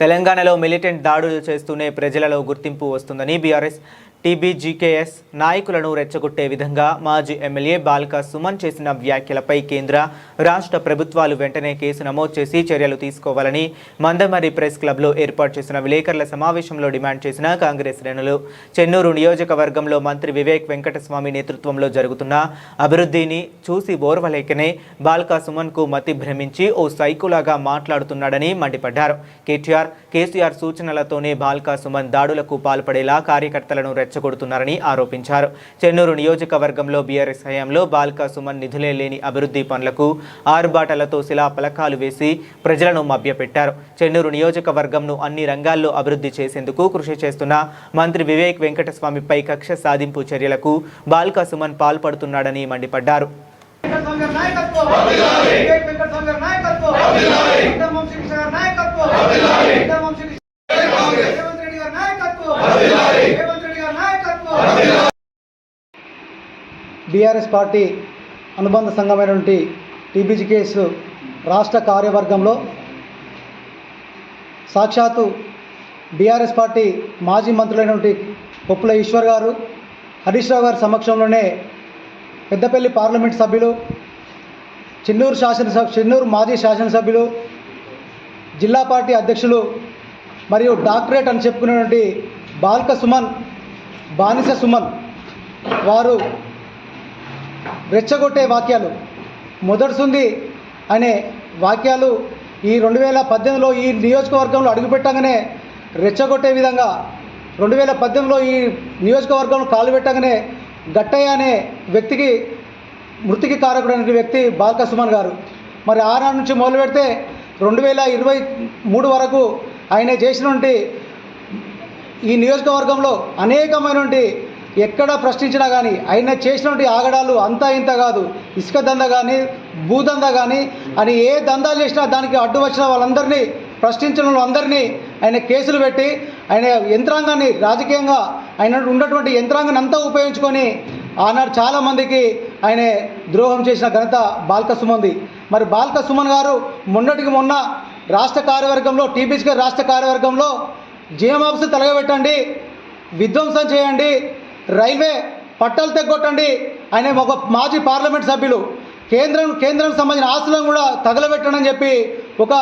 తెలంగాణలో మిలిటెంట్ దాడులు చేస్తూనే ప్రజలలో గుర్తింపు వస్తుందని బీఆర్ఎస్ టీబీజీకేఎస్ నాయకులను రెచ్చగొట్టే విధంగా మాజీ ఎమ్మెల్యే బాల్క సుమన్ చేసిన వ్యాఖ్యలపై కేంద్ర రాష్ట్ర ప్రభుత్వాలు వెంటనే కేసు నమోదు చేసి చర్యలు తీసుకోవాలని మందమర్రి ప్రెస్ క్లబ్లో ఏర్పాటు చేసిన విలేకరుల సమావేశంలో డిమాండ్ చేసిన కాంగ్రెస్ శ్రేణులు చెన్నూరు నియోజకవర్గంలో మంత్రి వివేక్ వెంకటస్వామి నేతృత్వంలో జరుగుతున్న అభివృద్ధిని చూసి ఓర్వలేకనే బాల్క సుమన్కు మతి భ్రమించి ఓ సైకోలాగా మాట్లాడుతున్నాడని మండిపడ్డారు. కేసీఆర్ సూచనలతోనే బాల్క సుమన్ దాడులకు పాల్పడేలా కార్యకర్తలను రెచ్చగొడుతున్నారని ఆరోపించారు. చెన్నూరు నియోజకవర్గంలో బీఆర్ఎస్ హయాంలో బాల్క సుమన్ నిధులే లేని అభివృద్ధి పనులకు ఆరుబాటలతో శిలాఫలకాలు వేసి ప్రజలను మభ్యపెట్టారు. చెన్నూరు నియోజకవర్గంను అన్ని రంగాల్లో అభివృద్ధి చేసేందుకు కృషి చేస్తున్న మంత్రి వివేక్ వెంకటస్వామిపై కక్ష సాధింపు చర్యలకు బాల్క సుమన్ పాల్పడుతున్నాడని మండిపడ్డారు. బీఆర్ఎస్ పార్టీ అనుబంధ సంఘమైనటువంటి టీబీజీకేఎస్ రాష్ట్ర కార్యవర్గంలో సాక్షాత్తు బీఆర్ఎస్ పార్టీ మాజీ మంత్రులైనటువంటి కొప్పుల ఈశ్వర్ గారు, హరీష్ రావు గారి సమక్షంలోనే పెద్దపల్లి పార్లమెంట్ సభ్యులు, చెన్నూరు మాజీ శాసనసభ్యులు, జిల్లా పార్టీ అధ్యక్షులు మరియు డాక్టరేట్ అని చెప్పుకునేటువంటి బాల్క సుమన్, బానిస సుమన్ వారు రెచ్చగొట్టే వాక్యాలు, మొదటిసుంది అనే వాక్యాలు ఈ 2018లో ఈ నియోజకవర్గంలో అడుగుపెట్టగానే రెచ్చగొట్టే విధంగా 2018లో ఈ నియోజకవర్గంలో కాలు పెట్టగానే గట్టయ్య అనే వ్యక్తికి మృతికి కారకుడైన వ్యక్తి బాల్క సుమన్ గారు. మరి ఆనాటి నుంచి మొదలు పెడితే 2023 వరకు ఆయన చేసినటువంటి ఈ నియోజకవర్గంలో అనేకమైనటువంటి ఎక్కడ ప్రశ్నించినా కానీ ఆయన చేసినటువంటి ఆగడాలు అంతా ఇంత కాదు. ఇసుక దందా కానీ, భూదందా కానీ అని ఏ దందాలు చేసినా దానికి అడ్డు వచ్చిన వాళ్ళందరినీ, ప్రశ్నించిన వాళ్ళందరినీ ఆయన కేసులు పెట్టి ఆయన యంత్రాంగాన్ని, రాజకీయంగా ఆయన ఉన్నటువంటి యంత్రాంగాన్ని అంతా ఉపయోగించుకొని ఆనాడు చాలామందికి ఆయన ద్రోహం చేసిన ఘనత బాల్క సుమన్ది. మరి బాల్క సుమన్ గారు మొన్నటికి మొన్న రాష్ట్ర కార్యవర్గంలో, టీబీసీ రాష్ట్ర కార్యవర్గంలో జిఎం ఆఫీసు తలగబెట్టండి, విధ్వంసం చేయండి, రైల్వే పట్టాలు తెగొట్టండి, ఆయన ఒక మాజీ పార్లమెంట్ సభ్యులు, కేంద్రం సంబంధించిన ఆస్తులను కూడా తగలబెట్టండి అని చెప్పి ఒక